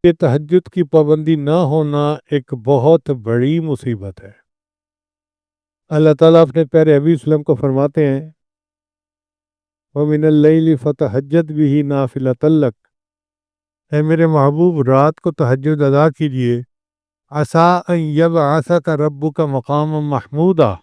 کہ تہجد کی پابندی نہ ہونا ایک بہت بڑی مصیبت ہے۔ اللہ تعالیٰ اپنے پیارے حبیب صلی اللہ علیہ وسلم کو فرماتے ہیں وَمِنَ اللَّيْلِ فَتَہَجَّدْ بِهِ نَافِلَةً لَكَ، اے میرے محبوب رات کو تہجد ادا کیجئے، عَسَىٰ أَن يَبْعَثَكَ رَبُّكَ مَقَامًا مَحْمُودًا،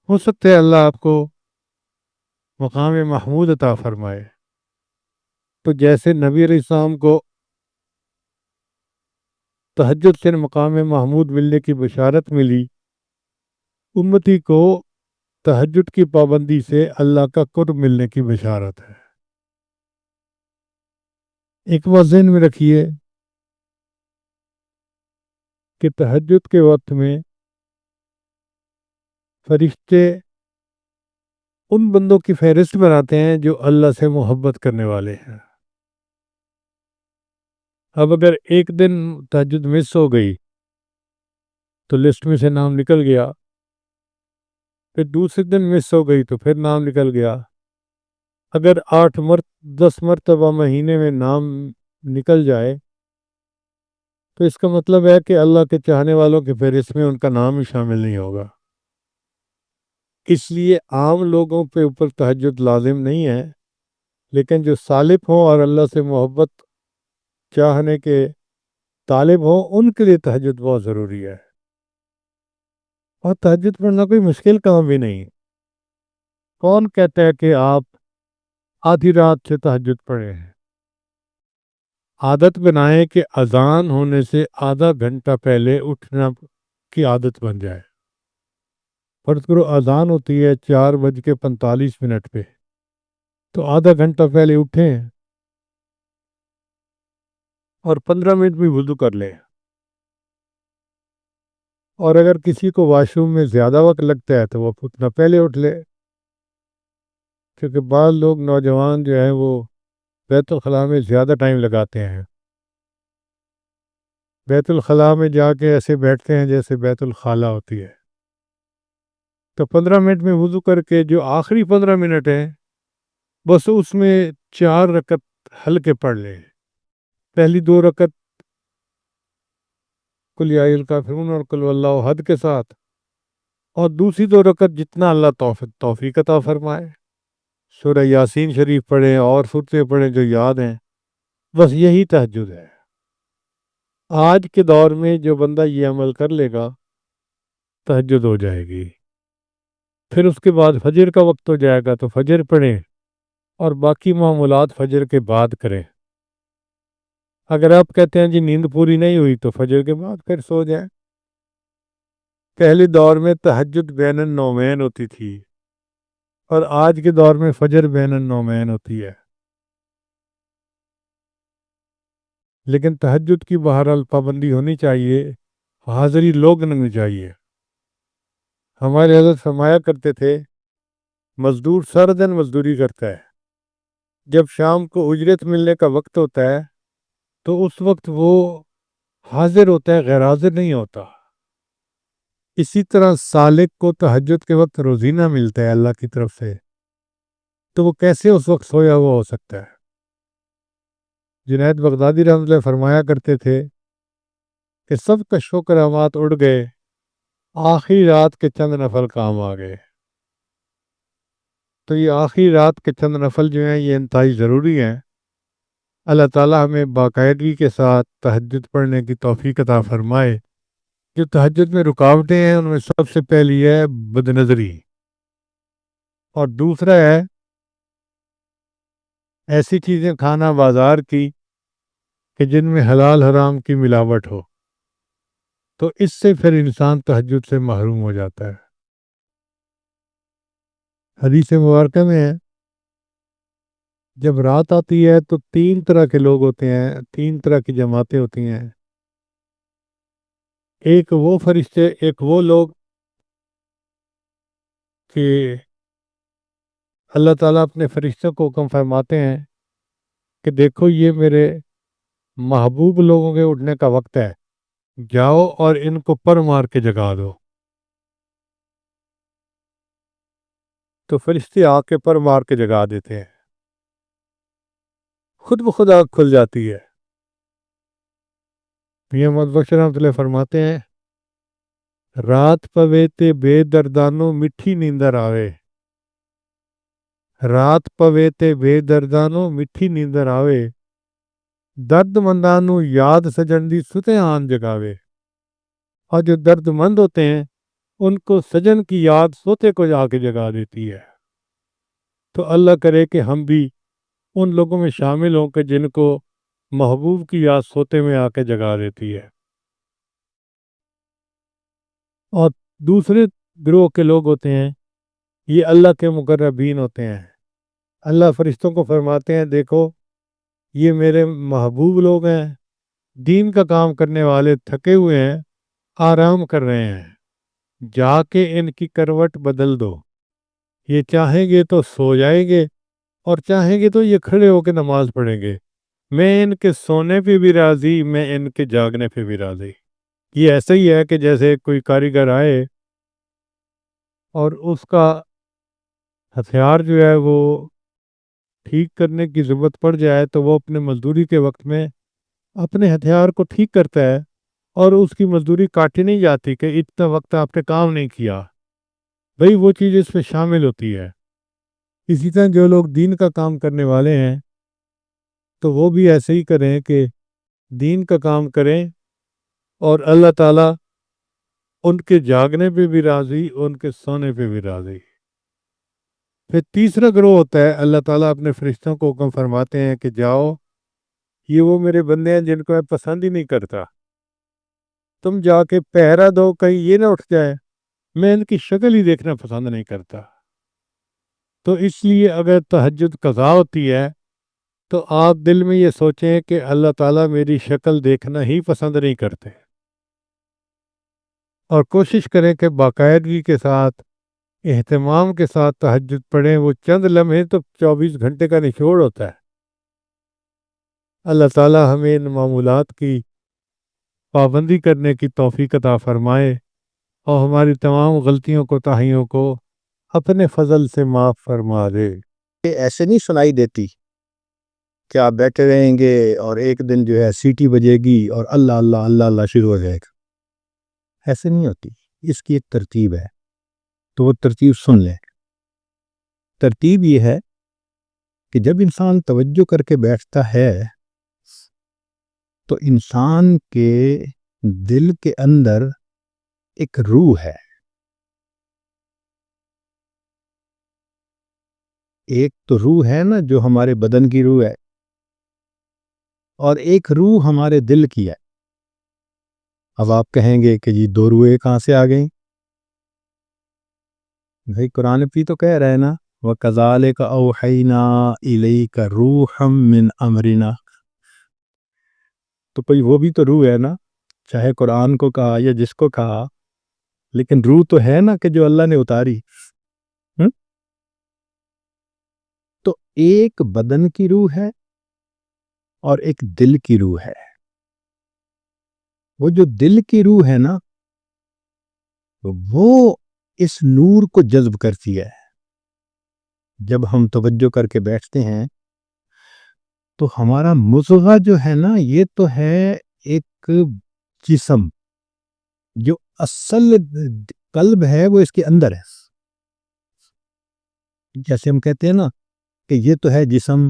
ہو سکتا ہے اللہ آپ کو مقام محمود عطا فرمائے۔ تو جیسے نبی علیہ السلام کو تہجد سے مقام محمود ملنے کی بشارت ملی، امتی کو تہجد کی پابندی سے اللہ کا قرب ملنے کی بشارت ہے۔ ایک بات ذہن میں رکھیے کہ تہجد کے وقت میں فرشتے ان بندوں کی فہرست بناتے ہیں جو اللہ سے محبت کرنے والے ہیں۔ اب اگر ایک دن تہجد مس ہو گئی تو لسٹ میں سے نام نکل گیا، پھر دوسرے دن مس ہو گئی تو پھر نام نکل گیا۔ اگر 10 مرتبہ مہینے میں نام نکل جائے تو اس کا مطلب ہے کہ اللہ کے چاہنے والوں کے فہرست میں ان کا نام ہی شامل نہیں ہوگا۔ اس لیے عام لوگوں پہ اوپر تہجد لازم نہیں ہے، لیکن جو سالک ہوں اور اللہ سے محبت چاہنے کے طالب ہوں ان کے لیے تہجد بہت ضروری ہے۔ اور تہجد پڑھنا کوئی مشکل کام بھی نہیں۔ کون کہتا ہے کہ آپ آدھی رات سے تہجد پڑھے ہیں؟ عادت بنائیں کہ اذان ہونے سے آدھا گھنٹہ پہلے اٹھنا کی عادت بن جائے۔ فرض کرو اذان ہوتی ہے 4:45 پہ، تو آدھا گھنٹہ پہلے اٹھیں اور 15 منٹ بھی وضو کر لیں۔ اور اگر کسی کو واش روم میں زیادہ وقت لگتا ہے تو وہ اتنا پہلے اٹھ لے، کیونکہ بعض لوگ نوجوان جو ہیں وہ بیت الخلاء میں زیادہ ٹائم لگاتے ہیں۔ بیت الخلاء میں جا کے ایسے بیٹھتے ہیں جیسے بیت الخالہ ہوتی ہے۔ تو 15 منٹ میں وضو کر کے جو آخری 15 منٹ ہیں بس اس میں 4 رکعت ہلکے پڑھ لیں۔ پہلی 2 رکعت قل یا ایھا الکافرون اور قل واللہ احد کے ساتھ، اور دوسری 2 رکعت جتنا اللہ توفیق عطا فرمائے۔ سورہ یاسین شریف پڑھیں اور سورتیں پڑھیں جو یاد ہیں، بس یہی تہجد ہے۔ آج کے دور میں جو بندہ یہ عمل کر لے گا تہجد ہو جائے گی۔ پھر اس کے بعد فجر کا وقت ہو جائے گا تو فجر پڑھیں اور باقی معمولات فجر کے بعد کریں۔ اگر آپ کہتے ہیں جی نیند پوری نہیں ہوئی تو فجر کے بعد پھر سو جائیں۔ پہلے دور میں تہجد بین النومین ہوتی تھی اور آج کے دور میں فجر بین النومین ہوتی ہے۔ لیکن تہجد کی بہرحال پابندی ہونی چاہیے، حاضری لوگ لگنی چاہیے۔ ہمارے حضرت فرمایا کرتے تھے مزدور سارا دن مزدوری کرتا ہے، جب شام کو اجرت ملنے کا وقت ہوتا ہے تو اس وقت وہ حاضر ہوتا ہے، غیر حاضر نہیں ہوتا۔ اسی طرح سالک کو تہجد کے وقت روزینہ ملتا ہے اللہ کی طرف سے، تو وہ کیسے اس وقت سویا ہوا ہو سکتا ہے؟ جنید بغدادی رحمۃ اللہ فرمایا کرتے تھے کہ سب کا شکرامات اڑ گئے، آخری رات کے چند نفل کام آ گئے۔ تو یہ آخری رات کے چند نفل جو ہیں یہ انتہائی ضروری ہیں۔ اللہ تعالیٰ ہمیں باقاعدگی کے ساتھ تہجد پڑھنے کی توفیق عطا فرمائے۔ جو تہجد میں رکاوٹیں ہیں ان میں سب سے پہلی ہے بد نظری، اور دوسرا ہے ایسی چیزیں کھانا بازار کی کہ جن میں حلال حرام کی ملاوٹ ہو، تو اس سے پھر انسان تہجد سے محروم ہو جاتا ہے۔ حدیث مبارکہ میں ہے جب رات آتی ہے تو 3 طرح کے لوگ ہوتے ہیں، 3 طرح کی جماعتیں ہوتی ہیں۔ ایک وہ فرشتے، ایک وہ لوگ کہ اللہ تعالیٰ اپنے فرشتوں کو حکم فرماتے ہیں کہ دیکھو یہ میرے محبوب لوگوں کے اٹھنے کا وقت ہے، جاؤ اور ان کو پر مار کے جگا دو۔ تو فرشتے آ کے پر مار کے جگا دیتے ہیں، خود بخود آنکھ کھل جاتی ہے۔ میاں محمد بخش رحمۃ اللہ فرماتے ہیں رات پوے تے بے دردانوں مٹھی نیندر آوے، رات پوے تے بے دردانوں مٹھی نیندر آوے، درد مندانوں یاد سجن دی ستے آن جگاوے۔ اور جو درد مند ہوتے ہیں ان کو سجن کی یاد سوتے کو جا کے جگا دیتی ہے۔ تو اللہ کرے کہ ہم بھی ان لوگوں میں شامل ہوں کہ جن کو محبوب کی یاد سوتے میں آ کے جگا دیتی ہے۔ اور دوسرے گروہ کے لوگ ہوتے ہیں یہ اللہ کے مقربین ہوتے ہیں۔ اللہ فرشتوں کو فرماتے ہیں دیکھو یہ میرے محبوب لوگ ہیں، دین کا کام کرنے والے تھکے ہوئے ہیں، آرام کر رہے ہیں، جا کے ان کی کروٹ بدل دو، یہ چاہیں گے تو سو جائیں گے اور چاہیں گے تو یہ کھڑے ہو کے نماز پڑھیں گے۔ میں ان کے سونے پہ بھی راضی، میں ان کے جاگنے پہ بھی راضی۔ یہ ایسا ہی ہے کہ جیسے کوئی کاریگر آئے اور اس کا ہتھیار جو ہے وہ ٹھیک کرنے کی ضرورت پڑ جائے تو وہ اپنے مزدوری کے وقت میں اپنے ہتھیار کو ٹھیک کرتا ہے اور اس کی مزدوری کاٹی نہیں جاتی کہ اتنا وقت آپ نے کام نہیں کیا، بھئی وہ چیز اس پہ شامل ہوتی ہے۔ اسی طرح جو لوگ دین کا کام کرنے والے ہیں تو وہ بھی ایسے ہی کریں کہ دین کا کام کریں اور اللہ تعالیٰ ان کے جاگنے پہ بھی راضی، ان کے سونے پہ بھی راضی۔ پھر تیسرا گروہ ہوتا ہے اللہ تعالیٰ اپنے فرشتوں کو حکم فرماتے ہیں کہ جاؤ یہ وہ میرے بندے ہیں جن کو میں پسند ہی نہیں کرتا، تم جا کے پہرا دو کہیں یہ نہ اٹھ جائے، میں ان کی شکل ہی دیکھنا پسند نہیں کرتا۔ تو اس لیے اگر تہجد قضا ہوتی ہے تو آپ دل میں یہ سوچیں کہ اللہ تعالیٰ میری شکل دیکھنا ہی پسند نہیں کرتے، اور کوشش کریں کہ باقاعدگی کے ساتھ اہتمام کے ساتھ تہجد پڑھیں۔ وہ چند لمحے تو 24 گھنٹے کا نچوڑ ہوتا ہے۔ اللہ تعالیٰ ہمیں ان معمولات کی پابندی کرنے کی توفیق عطا فرمائے اور ہماری تمام غلطیوں کو تاہیوں کو اپنے فضل سے معاف فرما دے۔ ایسے نہیں سنائی دیتی کہ آپ بیٹھے رہیں گے اور ایک دن جو ہے سیٹی بجے گی اور اللہ اللہ اللہ اللہ شروع ہو جائے گا، ایسے نہیں ہوتی۔ اس کی ایک ترتیب ہے، تو وہ ترتیب سن لیں۔ ترتیب یہ ہے کہ جب انسان توجہ کر کے بیٹھتا ہے تو انسان کے دل کے اندر ایک روح ہے، ایک تو روح ہے نا جو ہمارے بدن کی روح ہے، اور ایک روح ہمارے دل کی ہے۔ اب آپ کہیں گے کہ جی دو روحیں کہاں سے آ گئیں؟ بھائی قرآن بھی تو کہہ رہا ہے نا وَكَذَلِكَ أَوْحَيْنَا إِلَيْكَ رُوحًا مِّنْ أَمْرِنَا، تو بھئی وہ بھی تو روح ہے نا، چاہے قرآن کو کہا یا جس کو کہا، لیکن روح تو ہے نا کہ جو اللہ نے اتاری۔ تو ایک بدن کی روح ہے اور ایک دل کی روح ہے۔ وہ جو دل کی روح ہے نا وہ اس نور کو جذب کرتی ہے۔ جب ہم توجہ کر کے بیٹھتے ہیں تو ہمارا مضغہ جو ہے نا یہ تو ہے ایک جسم، جو اصل قلب ہے وہ اس کے اندر ہے۔ جیسے ہم کہتے ہیں نا کہ یہ تو ہے جسم،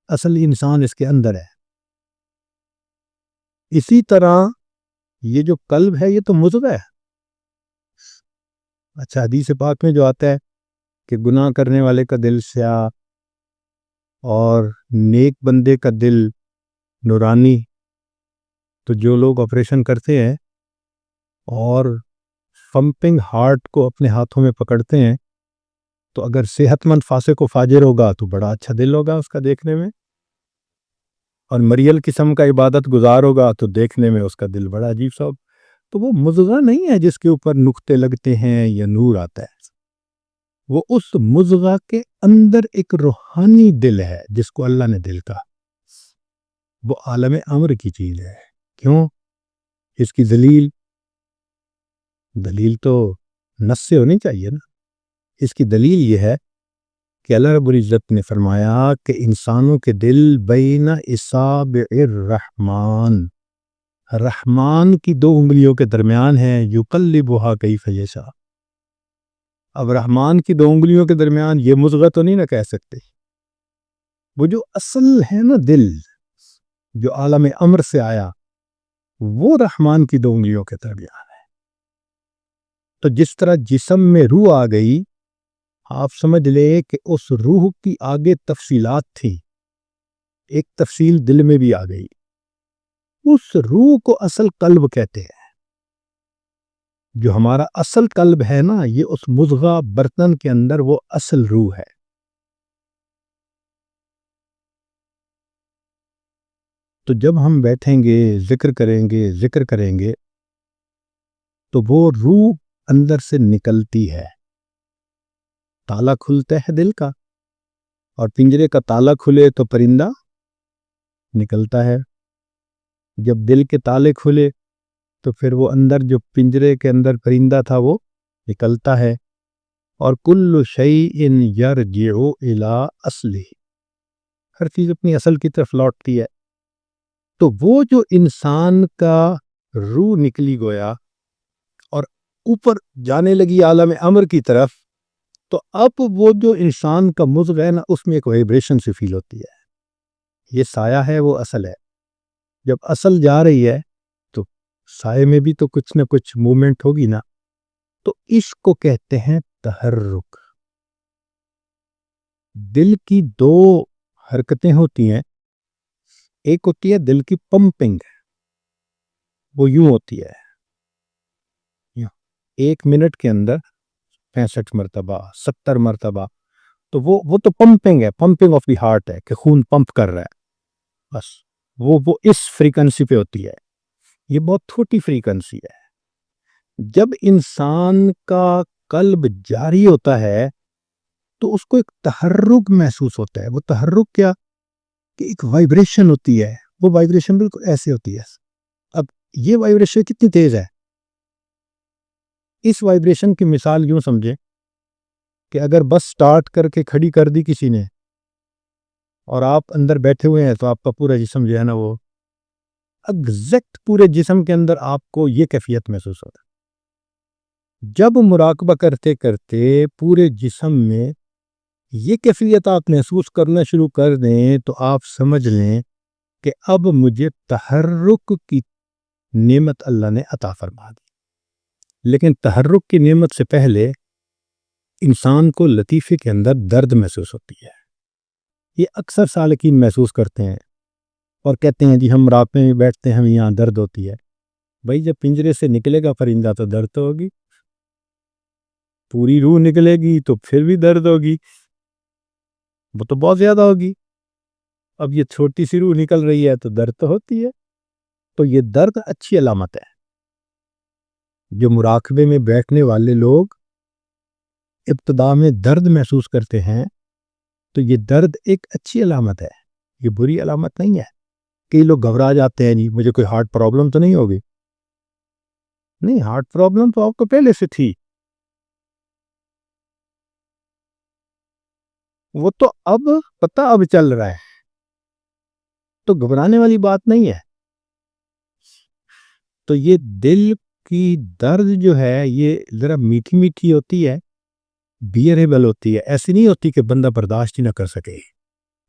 اصل انسان اس کے اندر ہے، اسی طرح یہ جو قلب ہے یہ تو مضغہ ہے۔ اچھا حدیث پاک میں جو آتا ہے کہ گناہ کرنے والے کا دل سیاہ اور نیک بندے کا دل نورانی، تو جو لوگ آپریشن کرتے ہیں اور پمپنگ ہارٹ کو اپنے ہاتھوں میں پکڑتے ہیں تو اگر صحت مند فاسق و فاجر ہوگا تو بڑا اچھا دل ہوگا اس کا دیکھنے میں، اور مریل قسم کا عبادت گزار ہوگا تو دیکھنے میں اس کا دل بڑا عجیب سا۔ تو وہ مضغہ نہیں ہے جس کے اوپر نقطے لگتے ہیں یا نور آتا ہے، وہ اس مضغہ کے اندر ایک روحانی دل ہے جس کو اللہ نے دل کہا۔ وہ عالم امر کی چیز ہے۔ کیوں؟ اس کی دلیل تو نص سے ہونی چاہیے نا۔ اس کی دلیل یہ ہے کہ اللہ رب العزت نے فرمایا کہ انسانوں کے دل بین اصابع الرحمن، رحمان کی 2 انگلیوں کے درمیان ہے، یقلبھا کیف یشاء۔ اب رحمان کی 2 انگلیوں کے درمیان یہ مضغہ تو نہیں نہ کہہ سکتے، وہ جو اصل ہے نا دل جو عالم امر سے آیا، وہ رحمان کی 2 انگلیوں کے درمیان ہے۔ تو جس طرح جسم میں روح آ گئی، آپ سمجھ لے کہ اس روح کی آگے تفصیلات تھی، ایک تفصیل دل میں بھی آ گئی، اس روح کو اصل قلب کہتے ہیں۔ جو ہمارا اصل قلب ہے نا، یہ اس مضغہ برتن کے اندر وہ اصل روح ہے۔ تو جب ہم بیٹھیں گے ذکر کریں گے تو وہ روح اندر سے نکلتی ہے۔ تالا کھلتا ہے دل کا، اور پنجرے کا تالا کھلے تو پرندہ نکلتا ہے۔ جب دل کے تالے کھلے تو پھر وہ اندر جو پنجرے کے اندر پرندہ تھا وہ نکلتا ہے۔ اور کل شیء یرجع الی اصلہ، ہر چیز اپنی اصل کی طرف لوٹتی ہے۔ تو وہ جو انسان کا روح نکلی گویا اور اوپر جانے لگی عالم امر کی طرف، تو اب وہ جو انسان کا مضغ ہے نا، اس میں ایک وائبریشن سے فیل ہوتی ہے، یہ سایہ ہے، وہ اصل ہے۔ جب اصل جا رہی ہے تو سائے میں بھی تو کچھ نہ کچھ مومنٹ ہوگی نا، تو اس کو کہتے ہیں تحرک۔ دل کی 2 حرکتیں ہوتی ہیں، ایک ہوتی ہے دل کی پمپنگ، وہ یوں ہوتی ہے، 1 منٹ کے اندر 65 مرتبہ 70 مرتبہ، تو وہ تو پمپنگ ہے، پمپنگ آف دی ہارٹ ہے کہ خون پمپ کر رہا ہے، بس وہ اس فریکوینسی پہ ہوتی ہے۔ یہ بہت چھوٹی فریکوینسی ہے۔ جب انسان کا قلب جاری ہوتا ہے تو اس کو ایک تحرک محسوس ہوتا ہے۔ وہ تحرک کیا کہ ایک وائبریشن ہوتی ہے، وہ وائبریشن بالکل ایسے ہوتی ہے۔ اب یہ وائبریشن کتنی تیز ہے، اس وائبریشن کی مثال یوں سمجھیں کہ اگر بس سٹارٹ کر کے کھڑی کر دی کسی نے اور آپ اندر بیٹھے ہوئے ہیں، تو آپ کا پورا جسم جو ہے نا، وہ ایگزیکٹ پورے جسم کے اندر آپ کو یہ کیفیت محسوس ہوتا ہے۔ جب مراقبہ کرتے کرتے پورے جسم میں یہ کیفیت آپ محسوس کرنا شروع کر دیں، تو آپ سمجھ لیں کہ اب مجھے تحرک کی نعمت اللہ نے عطا فرما دی۔ لیکن تحرک کی نعمت سے پہلے انسان کو لطیفے کے اندر درد محسوس ہوتی ہے۔ یہ اکثر سالکین محسوس کرتے ہیں اور کہتے ہیں جی ہم مراقبے میں بیٹھتے ہیں، ہمیں یہاں درد ہوتی ہے۔ بھائی جب پنجرے سے نکلے گا پرندہ تو درد تو ہوگی، پوری روح نکلے گی تو پھر بھی درد ہوگی، وہ تو بہت زیادہ ہوگی۔ اب یہ چھوٹی سی روح نکل رہی ہے تو درد تو ہوتی ہے۔ تو یہ درد اچھی علامت ہے۔ جو مراقبے میں بیٹھنے والے لوگ ابتدا میں درد محسوس کرتے ہیں تو یہ درد ایک اچھی علامت ہے، یہ بری علامت نہیں ہے۔ کئی لوگ گھبرا جاتے ہیں، نہیں مجھے کوئی ہارٹ پرابلم تو نہیں ہوگی۔ نہیں، ہارٹ پرابلم تو آپ کو پہلے سے تھی، وہ تو اب اب چل رہا ہے، تو گھبرانے والی بات نہیں ہے۔ تو یہ دل کی درد جو ہے یہ ذرا میٹھی میٹھی ہوتی ہے، بیئریبل ہوتی ہے، ایسی نہیں ہوتی کہ بندہ برداشت ہی نہ کر سکے،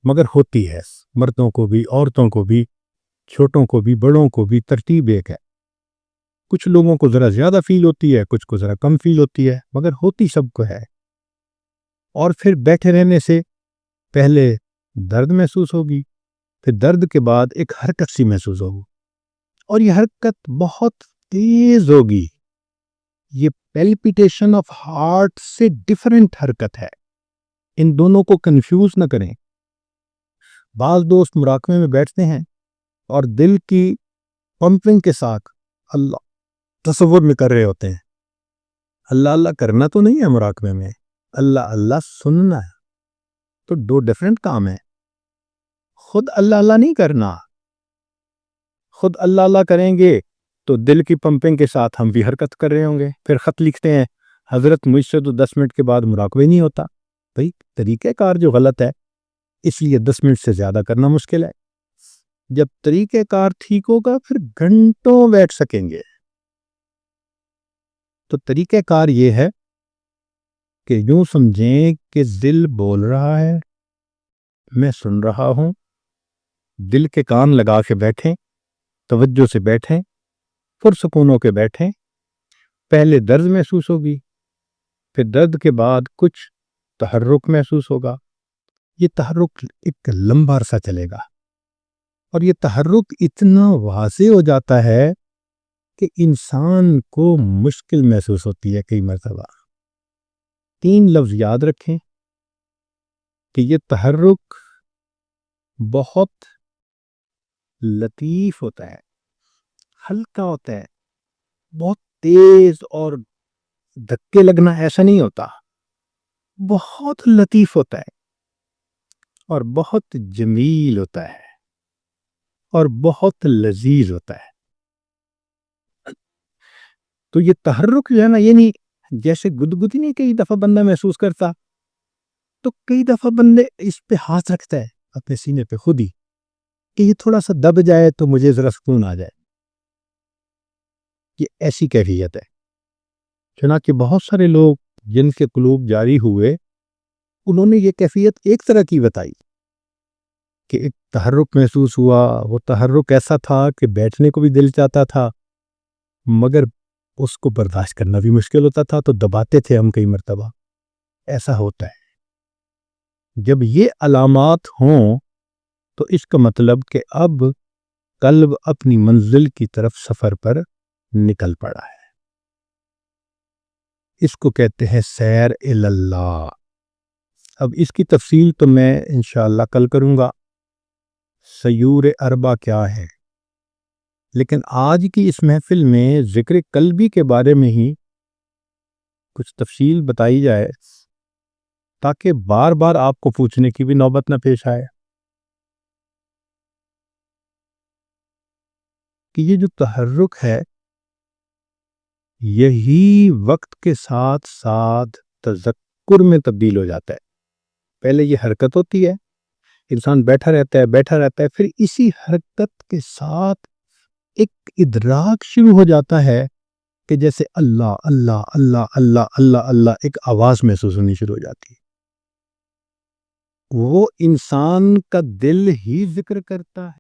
مگر ہوتی ہے، مردوں کو بھی عورتوں کو بھی، چھوٹوں کو بھی بڑوں کو بھی، ترتیب ایک ہے۔ کچھ لوگوں کو ذرا زیادہ فیل ہوتی ہے، کچھ کو ذرا کم فیل ہوتی ہے، مگر ہوتی سب کو ہے۔ اور پھر بیٹھے رہنے سے پہلے درد محسوس ہوگی، پھر درد کے بعد ایک حرکت سی محسوس ہوگی، اور یہ حرکت بہت تیز ہوگی۔ یہ پیلپیٹیشن آف ہارٹ سے ڈیفرنٹ حرکت ہے، ان دونوں کو کنفیوز نہ کریں۔ بعض دوست مراقبے میں بیٹھتے ہیں اور دل کی پمپنگ کے ساتھ اللہ تصور میں کر رہے ہوتے ہیں۔ اللہ اللہ کرنا تو نہیں ہے مراقبے میں، اللہ اللہ سننا ہے، تو 2 ڈیفرنٹ کام ہیں۔ خود اللہ اللہ نہیں کرنا، خود اللہ اللہ کریں گے تو دل کی پمپنگ کے ساتھ ہم بھی حرکت کر رہے ہوں گے، پھر خط لکھتے ہیں حضرت مجھ سے تو 10 منٹ کے بعد مراقبہ نہیں ہوتا۔ بھئی طریقہ کار جو غلط ہے، اس لیے 10 منٹ سے زیادہ کرنا مشکل ہے۔ جب طریقہ کار ٹھیک ہوگا پھر گھنٹوں بیٹھ سکیں گے۔ تو طریقہ کار یہ ہے کہ یوں سمجھیں کہ دل بول رہا ہے، میں سن رہا ہوں، دل کے کان لگا کے بیٹھیں، توجہ سے بیٹھیں، پرسکون ہو کے بیٹھیں۔ پہلے درد محسوس ہوگی، پھر درد کے بعد کچھ تحرک محسوس ہوگا۔ یہ تحرک ایک لمبا عرصہ چلے گا، اور یہ تحرک اتنا واضح ہو جاتا ہے کہ انسان کو مشکل محسوس ہوتی ہے کئی مرتبہ۔ 3 لفظ یاد رکھیں کہ یہ تحرک بہت لطیف ہوتا ہے، ہلکا ہوتا ہے، بہت تیز اور دھکے لگنا ایسا نہیں ہوتا، بہت لطیف ہوتا ہے اور بہت جمیل ہوتا ہے اور بہت لذیذ ہوتا ہے۔ تو یہ تحرک جو ہے نا، یہ نہیں جیسے گدگدی نہیں کئی دفعہ بندہ محسوس کرتا، تو کئی دفعہ بندے اس پہ ہاتھ رکھتا ہے اپنے سینے پہ خود ہی کہ یہ تھوڑا سا دب جائے تو مجھے ذرا سکون آ جائے۔ یہ ایسی کیفیت ہے۔ چنانچہ بہت سارے لوگ جن کے قلوب جاری ہوئے، انہوں نے یہ کیفیت ایک طرح کی بتائی کہ ایک تحرک محسوس ہوا، وہ تحرک ایسا تھا کہ بیٹھنے کو بھی دل چاہتا تھا، مگر اس کو برداشت کرنا بھی مشکل ہوتا تھا، تو دباتے تھے ہم کئی مرتبہ۔ ایسا ہوتا ہے۔ جب یہ علامات ہوں تو اس کا مطلب کہ اب قلب اپنی منزل کی طرف سفر پر نکل پڑا ہے۔ اس کو کہتے ہیں سیر اللہ۔ اب اس کی تفصیل تو میں انشاءاللہ کل کروں گا، سیور اربع کیا ہے، لیکن آج کی اس محفل میں ذکر قلبی کے بارے میں ہی کچھ تفصیل بتائی جائے تاکہ بار بار آپ کو پوچھنے کی بھی نوبت نہ پیش آئے کہ یہ جو تحرک ہے یہی وقت کے ساتھ ساتھ تذکر میں تبدیل ہو جاتا ہے۔ پہلے یہ حرکت ہوتی ہے، انسان بیٹھا رہتا ہے، پھر اسی حرکت کے ساتھ ایک ادراک شروع ہو جاتا ہے کہ جیسے اللہ اللہ اللہ اللہ اللہ اللہ ایک آواز محسوس ہونی شروع ہو جاتی ہے۔ وہ انسان کا دل ہی ذکر کرتا ہے۔